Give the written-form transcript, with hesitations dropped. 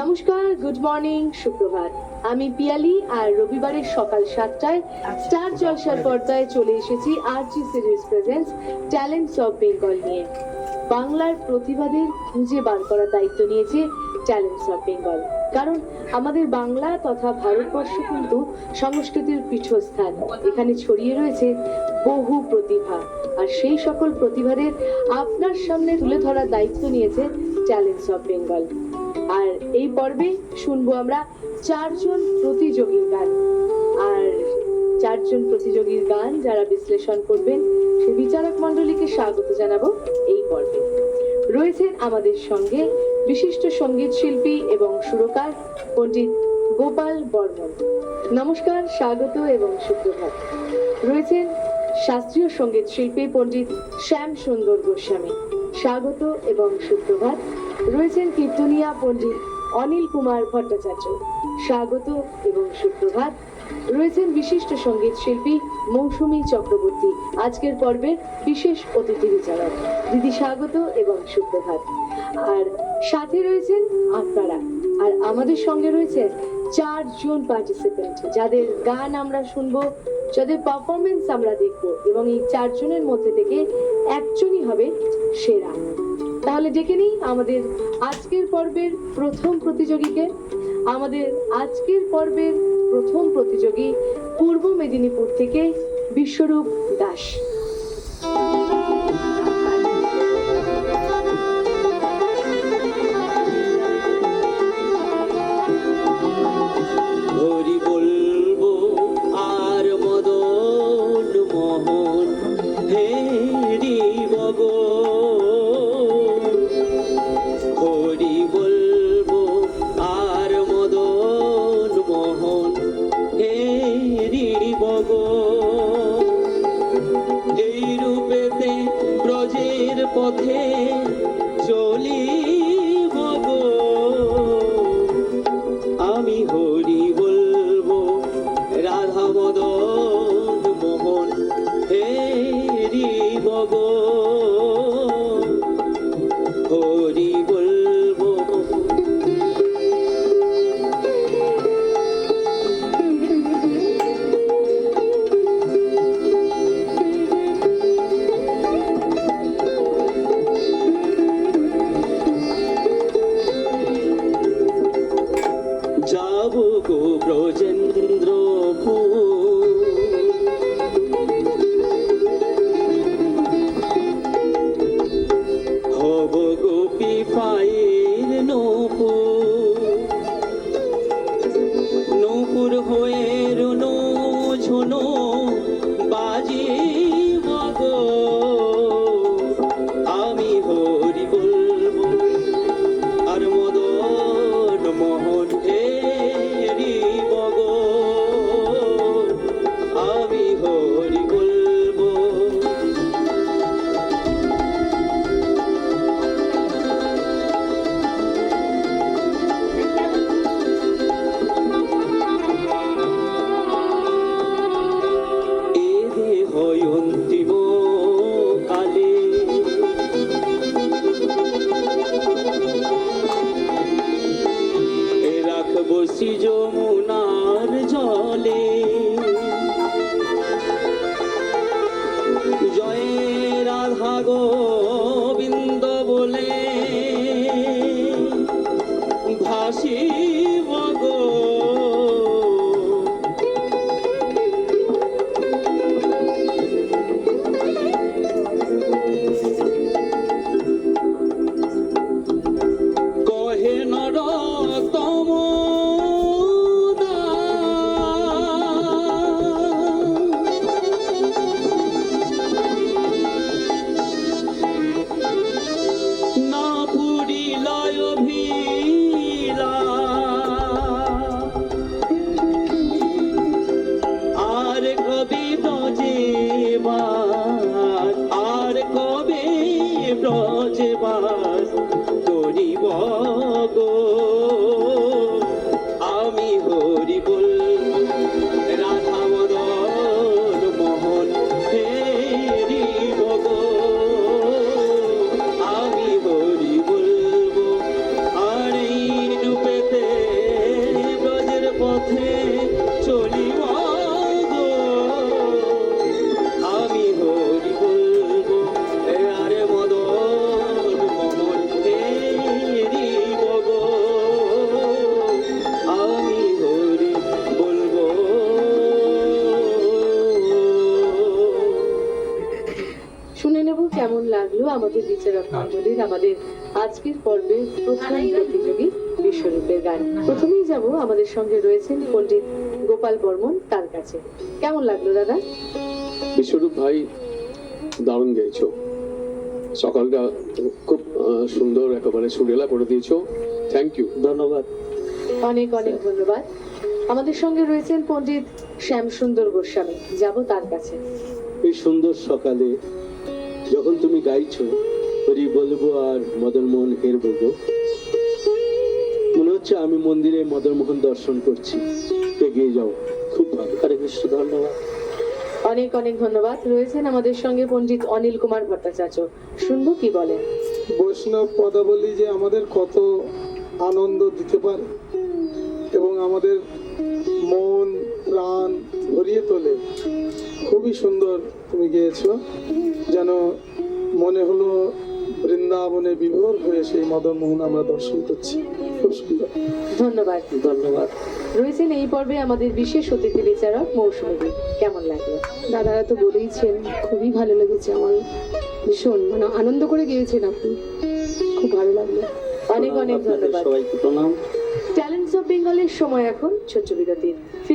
নমস্কার, good morning, সুপ্রভাত। আমি পিয়ালি আর রবিবারের সকাল 7টায় স্টার জলসার পর্দায় চলে এসেছি RG series presents talents of Bengal নিয়ে। বাংলার প্রতিভাদের খুঁজে বার করার দায়িত্ব নিয়েছে ট্যালেন্টস অফ বেঙ্গল। কারণ আমাদের বাংলা তথা ভারতবর্ষ কিন্তু সংস্কৃতির পীঠস্থান। এখানে ছড়িয়ে রয়েছে বহু প্রতিভা, আর সেই সকল প্রতিভাদের আপনার সামনে তুলে ধরার দায়িত্ব নিয়েছে ট্যালেন্টস অফ বেঙ্গল। আর এই পর্বে শুনবো আমরা 4 জন প্রতিযোগীর গান। আর 4 জন প্রতিযোগীর গান যারা বিশ্লেষণ করবেন সে বিচারক মণ্ডলীকে স্বাগত জানাবো এই পর্বে। রয়েছেন আমাদের সঙ্গে বিশিষ্ট সঙ্গীত শিল্পী এবং সুরকার পণ্ডিত গোপাল বর্মন। নমস্কার, স্বাগত এবং সুপ্রভাত। রয়েছেন শাস্ত্রীয় সঙ্গীত শিল্পী পণ্ডিত শ্যাম সুন্দর গোস্বামী। স্বাগত এবং সুপ্রভাত। রয়েছেন কীর্তনিয়া পণ্ডিত অনিল কুমার ভট্টাচার্য। স্বাগত এবং সুপ্রভাত। রয়েছেন বিশিষ্ট সঙ্গীত শিল্পী মৌসুমী চক্রবর্তী, আজকের পর্বের বিশেষ অতিথি বিচারক। দিদি স্বাগত এবং সুপ্রভাত। আর সাথে রয়েছেন আপনারা, আর আমাদের সঙ্গে রয়েছেন 4 জন পার্টিসিপেন্ট যাদের গান আমরা শুনবো, যাদের পারফরমেন্স আমরা দেখবো, এবং এই 4 জনের মধ্যে থেকে একজনই হবে সেরা। তাহলে ডেকে নিই আমাদের আজকের পর্বের প্রথম প্রতিযোগীকে। আমাদের আজকের পর্বের প্রথম প্রতিযোগী পূর্ব মেদিনীপুর থেকে বিশ্বরূপ দাস। হরি বলবো আর মদন মোহন হেরি বগ, হরি বলবো আর মদন মোহন হেরি বগ, এই রূপেতে ব্রজের পথে চলি বগ, আমি হরি বলবো রাধা মদন মোহন হেরি বগ, হরি বলবো। যাব গো ব্রজেন্দ্রপুর, হব গোপী পায়ের নূপুর, নূপুর হয়ে রুনো ঝুনো বাজিব গো, আমি হরি বলবো আর মদন মোহন হেরি বগ, আমি হরি বলবো। এ দেহ অন্তিম কালে রাখবো যমুনার জলে, জয় রাধা গোবিন্দ বলে ভাসিব গো, কহে নরতম না পুরিলয় ভিলা, রত্নাঞ্জলির আমাদের আজকের পর্বে প্রথম প্রতিযোগী বিশ্বরূপের গান। প্রথমেই যাব, আমাদের সঙ্গে রয়েছেন পণ্ডিত গোপাল বর্মন, তার কাছে। কেমন লাগলো দাদা? বিশ্বরূপ ভাই, দারুণ গেয়েছো। সকালটা খুব সুন্দর, একেবারে সুরেলা করে দিয়েছো। Thank you. ধন্যবাদ। অনেক অনেক ধন্যবাদ। আমাদের সঙ্গে রয়েছেন পণ্ডিত শ্যাম সুন্দর গোস্বামী, যাব তার কাছে। এই সুন্দর সকালে যখন তুমি গাইছো হরি বলবো আর মদন মোহন হের বলবো, মনে হচ্ছে আমি মন্দিরে মদন মোহন দর্শন করছি। এগিয়ে যাও, খুব ভালো। হরে কৃষ্ণ। ধন্যবাদ। অনেক অনেক ধন্যবাদ। রয়েছেন আমাদের সঙ্গে পণ্ডিত অনিল কুমার ভট্টাচার্য, শুনবো কি বলেন। বৈষ্ণব পদাবলী যে আমাদের কত আনন্দ দিতে পারে এবং আমাদের মন প্রাণ ভরিয়ে তোলে। খুবই সুন্দর তুমি গেয়েছো, যেন মনে হলো বৃন্দাবনে বিভোর হয়ে সেই মদন মোহন আমরা দর্শন করছি। খুব সুন্দর। ধন্যবাদ। ধন্যবাদ। রয়েছেন এই পর্বে আমাদের বিশেষ অতিথি বিচারক মৌসুমী দে। কেমন লাগলো? দাদারা তো বলেইছেন, খুবই ভালো লেগেছে আমার, ভীষণ মানে আনন্দ করে গিয়েছেন আপনি, খুব ভালো লাগলো। অনেক অনেক আপনাদের ধন্যবাদ। সবাইকে প্রণাম। ট্যালেন্টস অফ বেঙ্গলের সময় এখন ছোট্ট বিরতির।